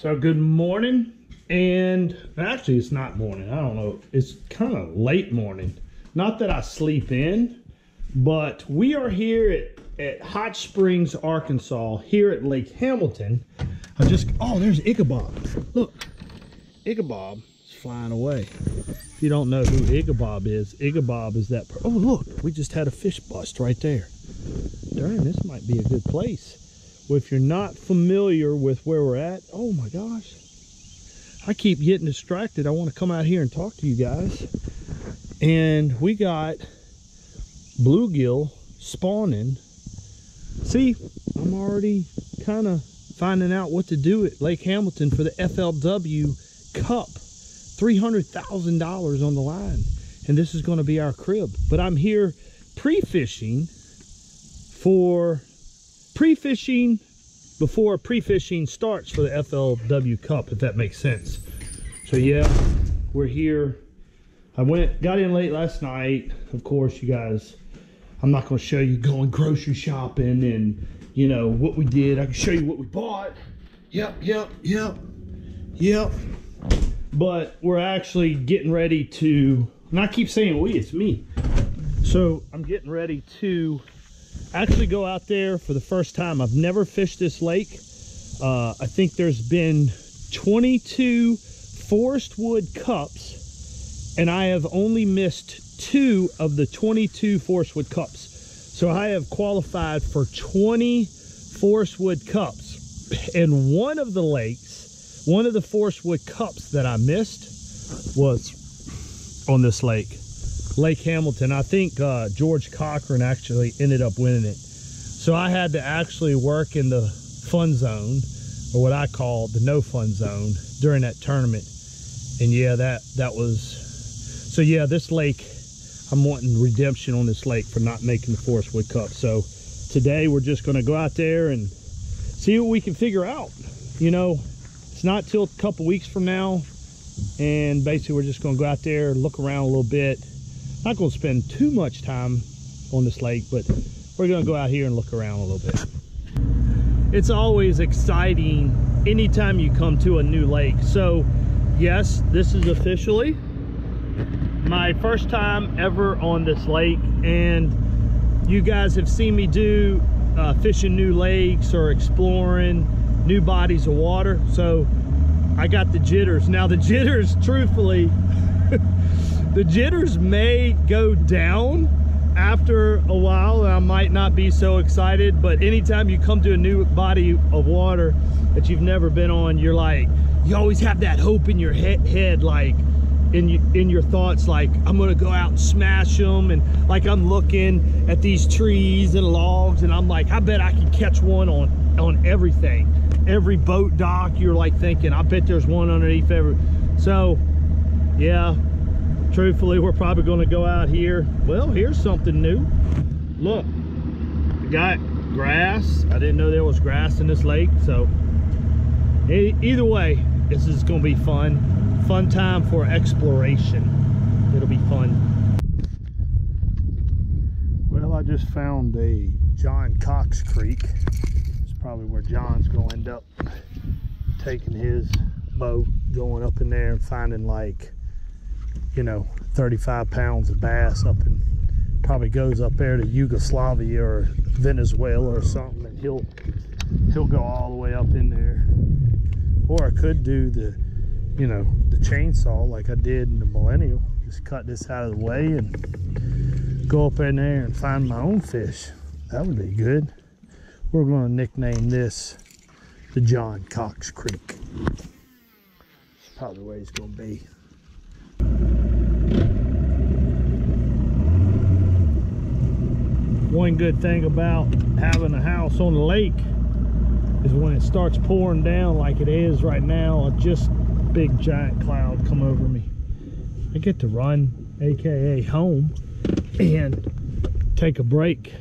So good morning, and actually it's not morning. I don't know. It's kind of late morning. Not that I sleep in, but we are here at Hot Springs, Arkansas, here at Lake Hamilton. Oh, there's Ichabod. Look, Ichabod is flying away. If you don't know who Ichabod is that. Oh, look, we just had a fish bust right there. Darn, this might be a good place. Well, if you're not familiar with where we're at, oh my gosh, I keep getting distracted. I want to come out here and talk to you guys. And we got bluegill spawning. See, I'm already kind of finding out what to do at Lake Hamilton for the FLW Cup. $300,000 on the line. And this is going to be our crib. But I'm here pre-fishing before pre-fishing starts for the FLW Cup, if that makes sense. So yeah, we're here. I got in late last night. Of course, you guys, I'm not going to show you going grocery shopping and, you know, what we did. I can show you what we bought. Yep. But we're actually getting ready to, and I keep saying we, it's me. So I'm getting ready to actually go out there for the first time. I've never fished this lake. I think there's been 22 forest wood cups, and I have only missed 2 of the 22 forest wood cups. So I have qualified for 20 forest wood cups. And one of the lakes, one of the forest wood cups that I missed was on this lake. Lake Hamilton. I think George Cochran actually ended up winning it. So I had to actually work in the fun zone, or what I call the no fun zone, during that tournament. And yeah, that was, so yeah, this lake, I'm wanting redemption on this lake for not making the Forest Wood Cup. So today we're just going to go out there and see what we can figure out. You know, it's not till a couple weeks from now, and basically we're just going to go out there, look around a little bit. Not going to spend too much time on this lake, but we're going to go out here and look around a little bit. It's always exciting anytime you come to a new lake. So yes, this is officially my first time ever on this lake, and you guys have seen me do fishing new lakes or exploring new bodies of water. So I got the jitters. Now the jitters, truthfully, the jitters may go down after a while. I might not be so excited, but anytime you come to a new body of water that you've never been on, you're like, you always have that hope in your head, like in your thoughts, like I'm gonna go out and smash them, and like I'm looking at these trees and logs, and I'm like, I bet I can catch one on everything. Every boat dock, you're like thinking, I bet there's one underneath every. So yeah, truthfully, we're probably going to go out here. Well, here's something new. Look, we got grass. I didn't know there was grass in this lake. So either way, this is going to be fun time for exploration. It'll be fun. Well, I just found a John Cox Creek. It's probably where John's going to end up taking his boat, going up in there and finding, like, you know, 35 pounds of bass up, and probably goes up there to Yugoslavia or Venezuela or something, and he'll go all the way up in there. Or I could do the, you know, the chainsaw like I did in the Millennial. Just cut this out of the way and go up in there and find my own fish. That would be good. We're going to nickname this the John Cox Creek. It's probably the way it's going to be. One good thing about having a house on the lake is when it starts pouring down like it is right now, just big giant cloud come over me, I get to run, aka home, and take a break.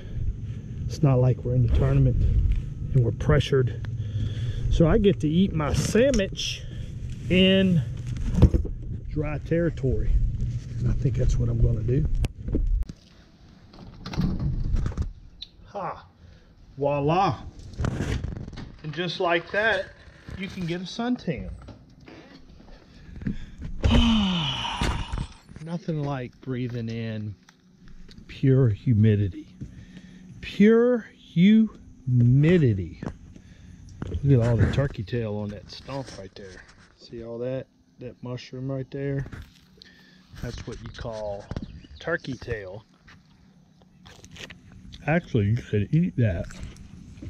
It's not like we're in the tournament and we're pressured. So I get to eat my sandwich in dry territory. And I think that's what I'm going to do. Ha! Voila! And just like that, you can get a suntan. Nothing like breathing in pure humidity. Pure humidity. Look at all the turkey tail on that stump right there. See all that? That mushroom right there? That's what you call turkey tail. Actually, you could eat that,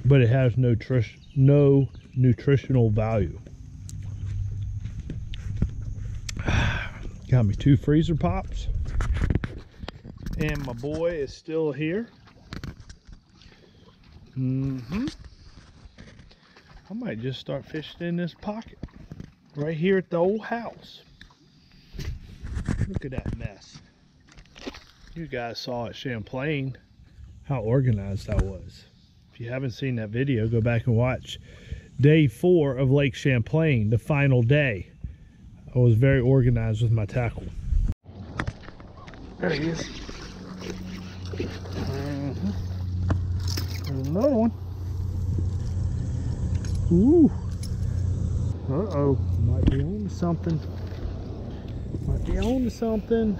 but it has no nutritional value. Got me 2 freezer pops, and my boy is still here. I might just start fishing in this pocket right here at the old house. Look at that mess. You guys saw at Champlain how organized I was. If you haven't seen that video, go back and watch day 4 of Lake Champlain, the final day. I was very organized with my tackle. There he is. There's another one. Ooh. Uh-oh. Might be on to something. Might be on to something.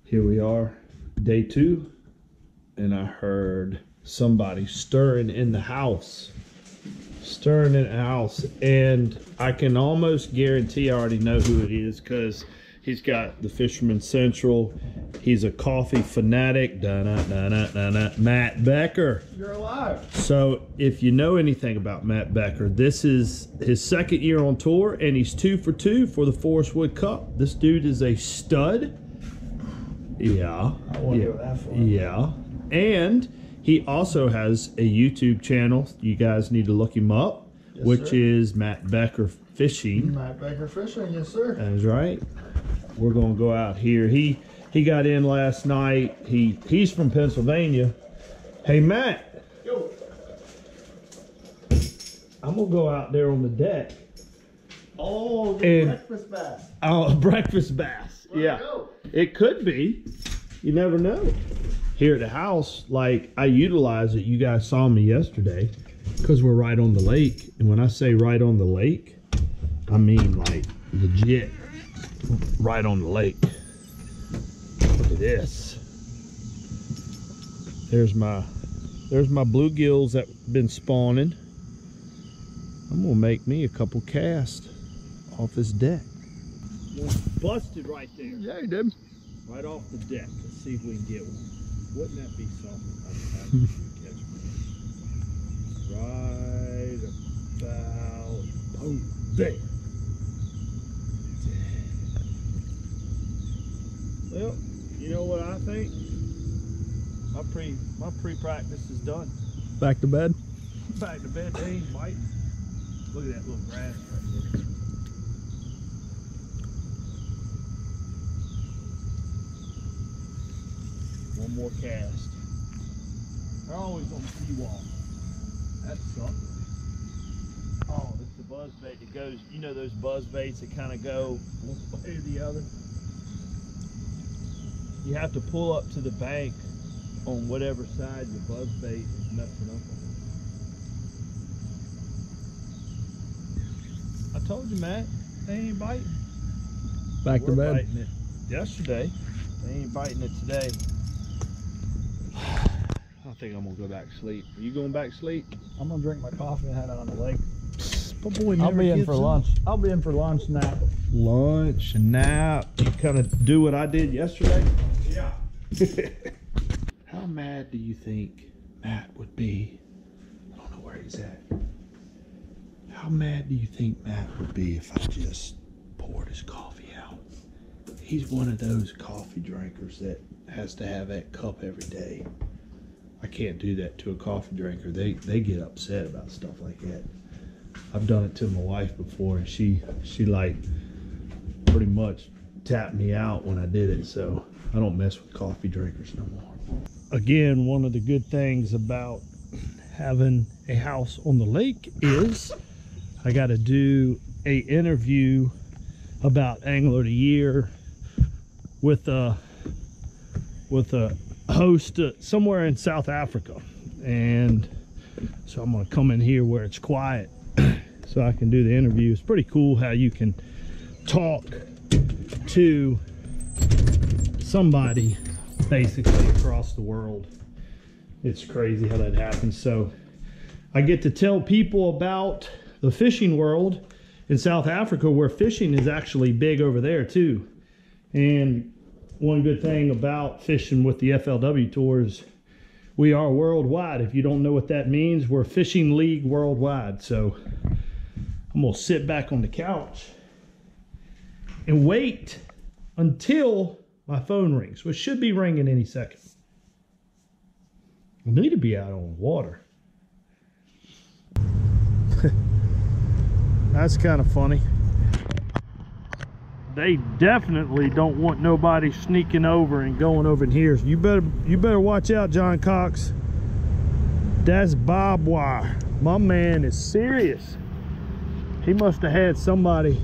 Here we are, day 2, and I heard somebody stirring in the house. Stirring in the house, and I can almost guarantee I already know who it is because he's got the Fisherman Central. He's a coffee fanatic. Matt Becker. You're alive. So if you know anything about Matt Becker, this is his 2nd year on tour, and he's 2 for 2 for the Forest Wood Cup. This dude is a stud. Yeah. I wonder what that for. Yeah. And he also has a YouTube channel. You guys need to look him up, yes, which sir. Is Matt Becker Fishing. Matt Becker Fishing, yes sir. That's right. We're gonna go out here. He got in last night. He's from Pennsylvania. Hey Matt. Yo. I'm gonna go out there on the deck. Oh, breakfast bass. Oh, breakfast bass. Where'd yeah. it go? It could be. You never know. Here at the house, like, I utilize it. You guys saw me yesterday because we're right on the lake. And when I say right on the lake, I mean like legit right on the lake. Look at this. There's my bluegills that been spawning. I'm gonna make me a couple casts off this deck. Busted right there. Yeah, you did. Right off the deck. Let's see if we can get one. Wouldn't that be something? Right about there. Well, you know what I think? My pre-practice is done. Back to bed? Back to bed, they ain't biting. Look at that little grass right there. One more cast. They're always on the seawall. That's something. Oh, it's the buzz bait that goes, you know those buzz baits that kind of go one way or the other? You have to pull up to the bank on whatever side your buzz bait is messing up on. I told you, Matt, they ain't biting. Back to bed. Biting it yesterday. They ain't biting it today. I think I'm gonna go back to sleep. Are you going back to sleep? I'm gonna drink my coffee and head out on the lake. My boy I'll be in gives for up. lunch. I'll be in for lunch nap. Lunch, nap. You kind of do what I did yesterday? Yeah. How mad do you think Matt would be? I don't know where he's at. How mad do you think Matt would be if I just poured his coffee out? He's one of those coffee drinkers that has to have that cup every day. I can't do that to a coffee drinker. They get upset about stuff like that. I've done it to my wife before, and she like pretty much tapped me out when I did it. So I don't mess with coffee drinkers no more. Again, one of the good things about having a house on the lake is I got to do a interview about Angler of the Year with a host somewhere in South Africa, and So I'm gonna come in here where it's quiet so I can do the interview. It's pretty cool how you can talk to somebody basically across the world. It's crazy how that happens. So I get to tell people about the fishing world in South Africa, where fishing is actually big over there too. And one good thing about fishing with the FLW tours, we are worldwide. If you don't know what that means, we're fishing league worldwide. So I'm gonna sit back on the couch and wait until my phone rings, which should be ringing any second. I need to be out on water. That's kind of funny. They definitely don't want nobody sneaking over and going over in here. You better watch out, John Cox. That's barbed wire. My man is serious. He must have had somebody.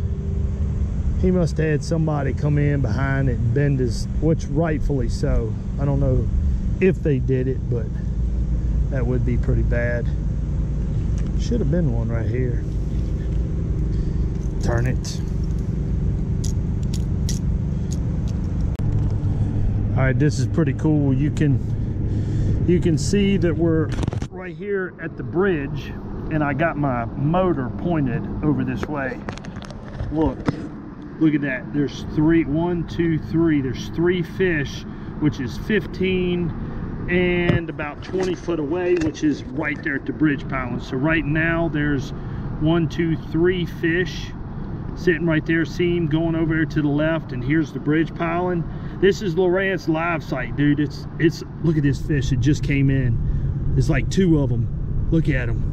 He must have had somebody come in behind it and bend his, which rightfully so. I don't know if they did it, but that would be pretty bad. Should have been one right here. Turn it. All right, this is pretty cool. You can see that we're right here at the bridge, and I got my motor pointed over this way. Look at that. There's one, two, three. There's 3 fish, which is 15 and about 20 foot away, which is right there at the bridge piling. So right now there's 1, 2, 3 fish sitting right there. See him going over there to the left, and here's the bridge piling. This is Lawrence live site, dude. It's look at this fish. It just came in. It's like 2 of them. Look at them.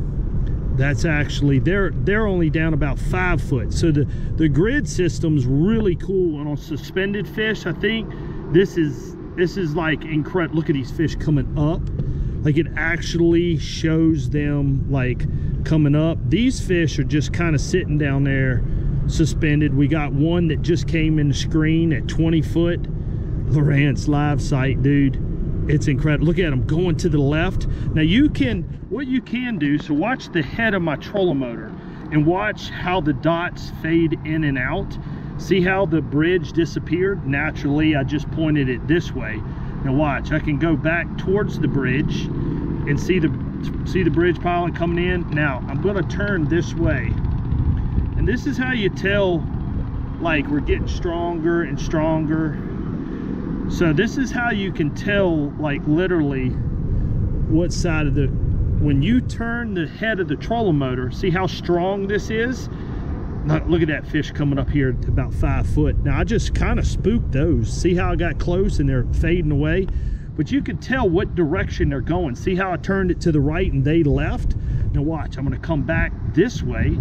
That's actually, they're only down about 5 foot. So the grid system's really cool. And on suspended fish, I think this is like incredible. Look at these fish coming up. Like, it actually shows them like coming up. These fish are just kind of sitting down there suspended. We got one that just came in the screen at 20 foot. Lawrence live site, dude. It's incredible. Look at them going to the left. Now what you can do, so watch the head of my trolling motor and watch how the dots fade in and out. See how the bridge disappeared? Naturally, I just pointed it this way. Now watch, I can go back towards the bridge and see the bridge piling coming in. Now I'm gonna turn this way. And this is how you tell, like, we're getting stronger and stronger. So this is how you can tell, like, literally what side of the, when you turn the head of the trolling motor, see how strong this is? Now, look at that fish coming up here to about 5 foot. Now I just kind of spooked those. See how I got close and they're fading away? But you can tell what direction they're going. See how I turned it to the right and they left? Now watch, I'm gonna come back this way,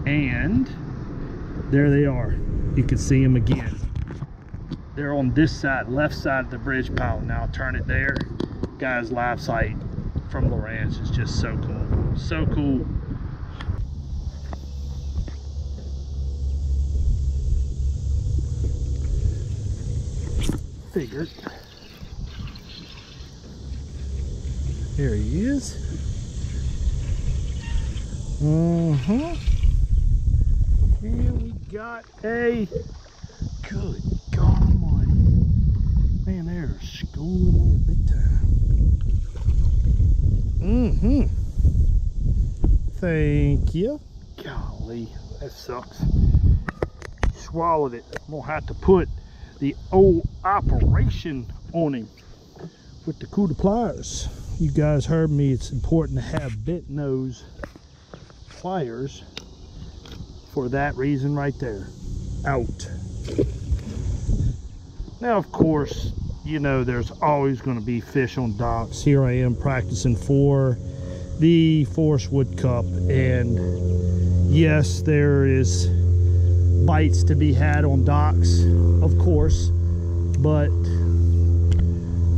and there they are. You can see them again. They're on this side, left side of the bridge pile. Now I'll turn it there. Guys, live site from Lawrence is just so cool. So cool. Figured. There he is. And we got a, good God almighty. Man, they're schooling there big time. Thank you. Golly, that sucks. Swallowed it. I'm gonna have to put the old operation on him with the coup de pliers. You guys heard me, it's important to have bent nose pliers for that reason right there. Out. Now, of course, you know there's always going to be fish on docks. Here I am practicing for the Forest Wood Cup, and yes, there is bites to be had on docks, of course, but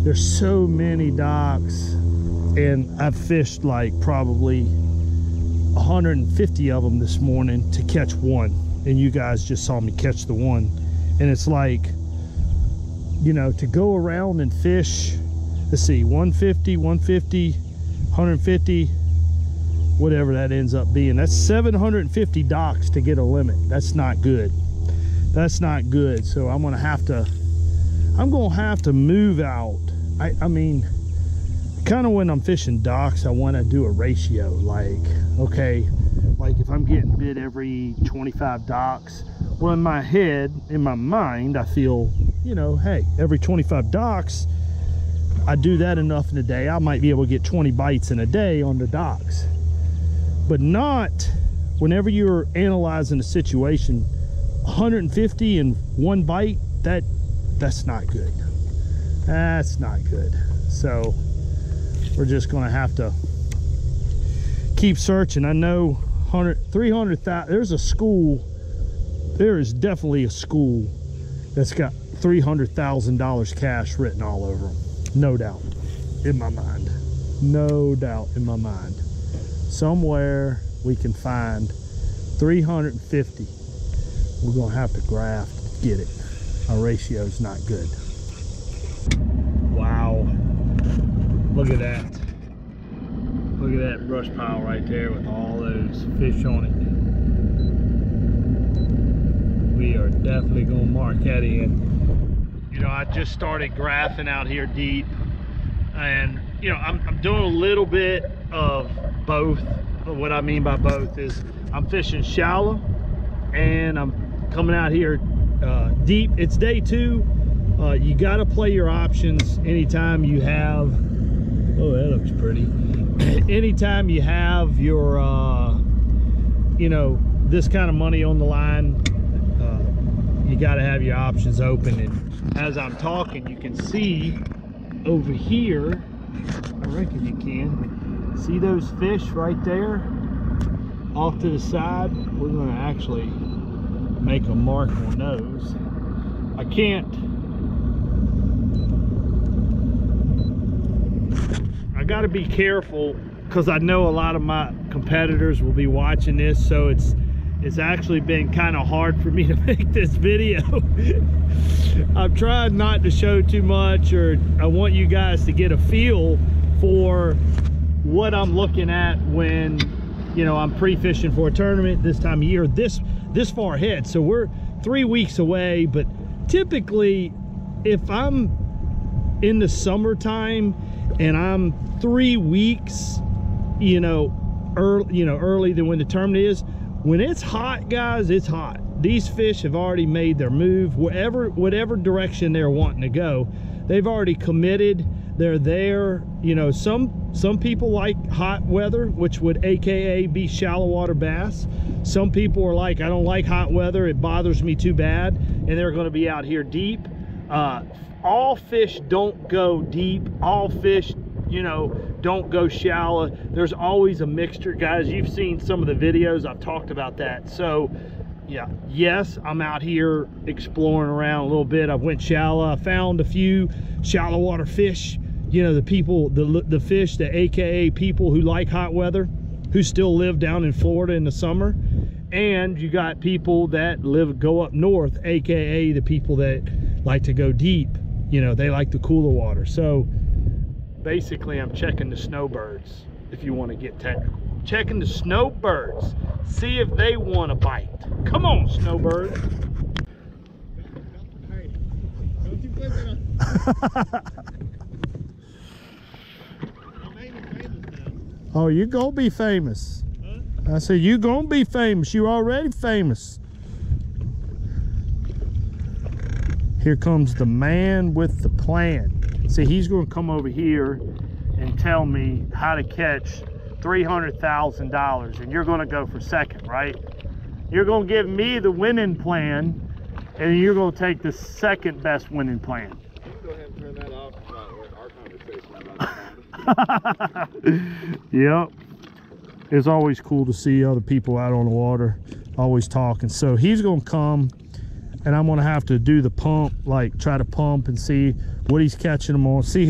there's so many docks, and I've fished like probably 150 of them this morning to catch one, and you guys just saw me catch the one. And it's like, you know, to go around and fish, let's see, 150, 150, whatever that ends up being. That's 750 docks to get a limit. That's not good. That's not good. So I'm gonna have to move out. I mean, kind of when I'm fishing docks, I want to do a ratio. Like, okay, like if I'm getting bit every 25 docks, well, in my head, in my mind, I feel, you know, hey, every 25 docks, I do that enough in a day, I might be able to get 20 bites in a day on the docks. But not whenever you're analyzing a situation, 150 and one bite, that's not good. That's not good. So we're just gonna have to keep searching. I know 300,000, there's a school, there is definitely a school that's got $300,000 cash written all over them. No doubt in my mind. No doubt in my mind. Somewhere we can find 350. We're gonna have to graft to get it. Our ratio's not good. Wow. Look at that. Look at that brush pile right there with all those fish on it. We are definitely gonna mark that in. You know, I just started graphing out here deep, and you know, I'm doing a little bit of both. What I mean by both is I'm fishing shallow and I'm coming out here deep. It's day 2. You got to play your options anytime you have, oh, that looks pretty. Anytime you have your you know, this kind of money on the line, you got to have your options open. And as I'm talking, you can see over here, I reckon you can see those fish right there off to the side. We're going to actually make a mark on those. I got to be careful because I know a lot of my competitors will be watching this, so it's actually been kind of hard for me to make this video. I've tried not to show too much, or I want you guys to get a feel for what I'm looking at when, you know, I'm pre-fishing for a tournament this time of year, this far ahead. So we're 3 weeks away, but typically if I'm in the summertime and I'm 3 weeks, you know, early than when the tournament is, when it's hot, guys, it's hot. These fish have already made their move, whatever direction they're wanting to go. They've already committed. They're there. You know, some people like hot weather, which would AKA be shallow water bass. Some people are like, I don't like hot weather, it bothers me too bad, and they're going to be out here deep. All fish don't go deep. All fish, you know, don't go shallow. There's always a mixture, guys. You've seen some of the videos, I've talked about that. So yeah, yes, I'm out here exploring around a little bit. I've went shallow. I found a few shallow water fish. You know, the people, the fish, the AKA people who like hot weather, who still live down in Florida in the summer. And you got people that go up north, AKA the people that like to go deep. You know, they like the cooler water. So basically I'm checking the snowbirds, if you want to get technical. Checking the snowbirds, see if they want to bite. Come on, snowbirds. Hey, don't you put that on. Oh, you gonna be famous. Huh? I said, you gonna be famous. You already famous. Here comes the man with the plan. See, he's gonna come over here and tell me how to catch $300,000, and you're gonna go for second, right? You're gonna give me the winning plan, and you're gonna take the second best winning plan. You can go ahead and turn that off about our conversation. Yep. It's always cool to see other people out on the water, always talking. So he's gonna come, and I'm gonna have to do the pump, like try to pump and see what he's catching them on. See,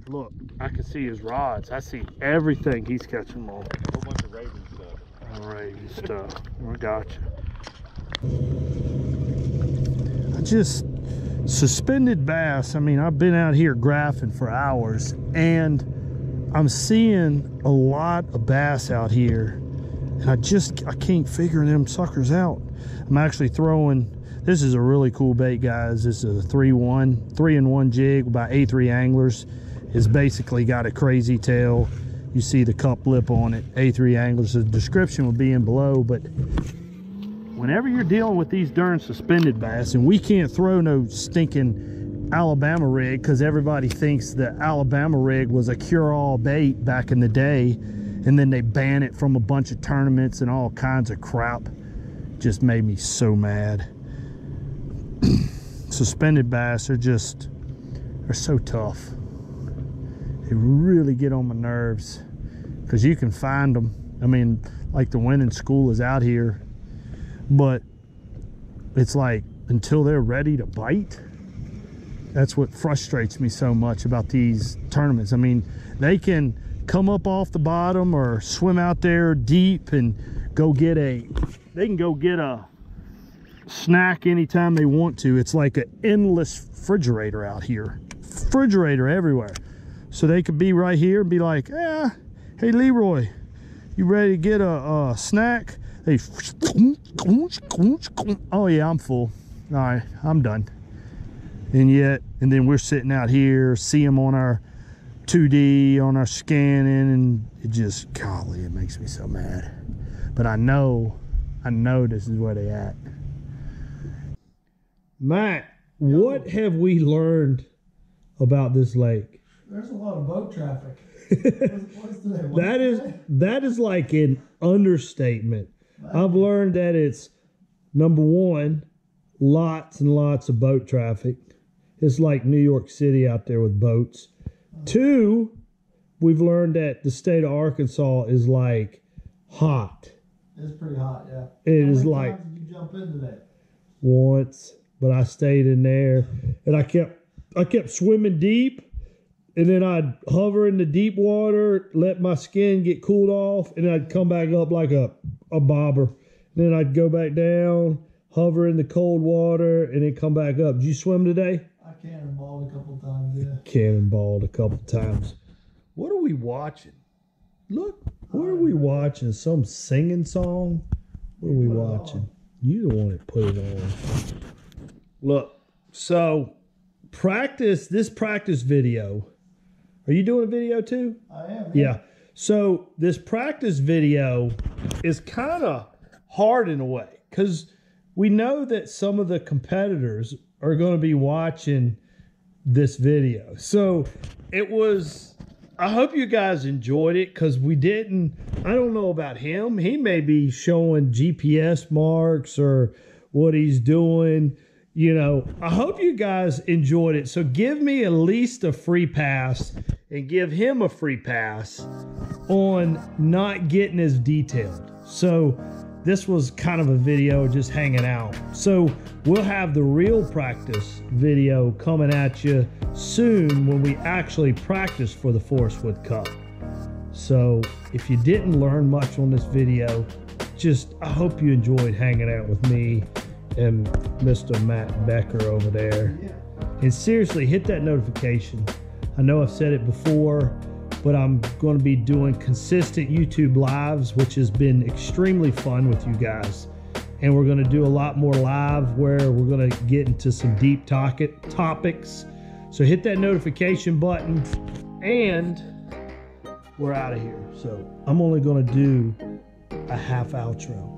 look, I can see his rods. I see everything he's catching them on. A whole bunch of Raven stuff. Raven stuff. I got you. I just suspended bass. I mean, I've been out here graphing for hours, and I'm seeing a lot of bass out here, and I can't figure them suckers out. I'm actually throwing, this is a really cool bait, guys. This is a 3-in-1 jig by A3 Anglers. It's basically got a crazy tail. You see the cup lip on it, A3 Anglers. The description will be in below, but whenever you're dealing with these darn suspended bass, and we can't throw no stinking Alabama rig because everybody thinks the Alabama rig was a cure-all bait back in the day, and then they ban it from a bunch of tournaments and all kinds of crap. Just made me so mad. Suspended bass are so tough. They really get on my nerves because you can find them. I mean, like the winning school is out here, but it's like until they're ready to bite, that's what frustrates me so much about these tournaments. I mean, they can come up off the bottom or swim out there deep and they can go get a snack anytime they want to. It's like an endless refrigerator out here. Refrigerator everywhere. So they could be right here and be like, yeah, hey Leroy, you ready to get a snack? They, oh yeah, I'm full. All right, I'm done. And then we're sitting out here, see them on our 2D, on our scanning, and it just, golly, it makes me so mad. But I know this is where they at. Matt, what have we learned about this lake? There's a lot of boat traffic. That is like an understatement. I've learned that it's, number one, lots and lots of boat traffic. It's like New York City out there with boats. Two, we've learned that the state of Arkansas is like hot. It's pretty hot, yeah. It is like, how many times did you jump into that? Once, but I stayed in there, and I kept swimming deep, and then I'd hover in the deep water, let my skin get cooled off, and I'd come back up like a bobber. Then I'd go back down, hover in the cold water, and then come back up. Did you swim today? I cannonballed a couple times, yeah. Cannonballed a couple times. What are we watching? Look, what are we watching? Some singing song? What are we watching? You the one that put it on. Look, so this practice video. Are you doing a video too? I am. Yeah. So this practice video is kind of hard in a way because we know that some of the competitors are going to be watching this video. So I hope you guys enjoyed it because I don't know about him. He may be showing GPS marks or what he's doing. You know, I hope you guys enjoyed it. So give me at least a free pass and give him a free pass on not getting as detailed. So this was kind of a video just hanging out. So we'll have the real practice video coming at you soon when we actually practice for the Forest Wood Cup. So if you didn't learn much on this video, I hope you enjoyed hanging out with me and Mr. Matt Becker over there. And seriously, hit that notification. I know I've said it before, but I'm going to be doing consistent YouTube lives, which has been extremely fun with you guys. And we're going to do a lot more live where we're going to get into some deep topics. So hit that notification button, and we're out of here. So I'm only going to do a half outro.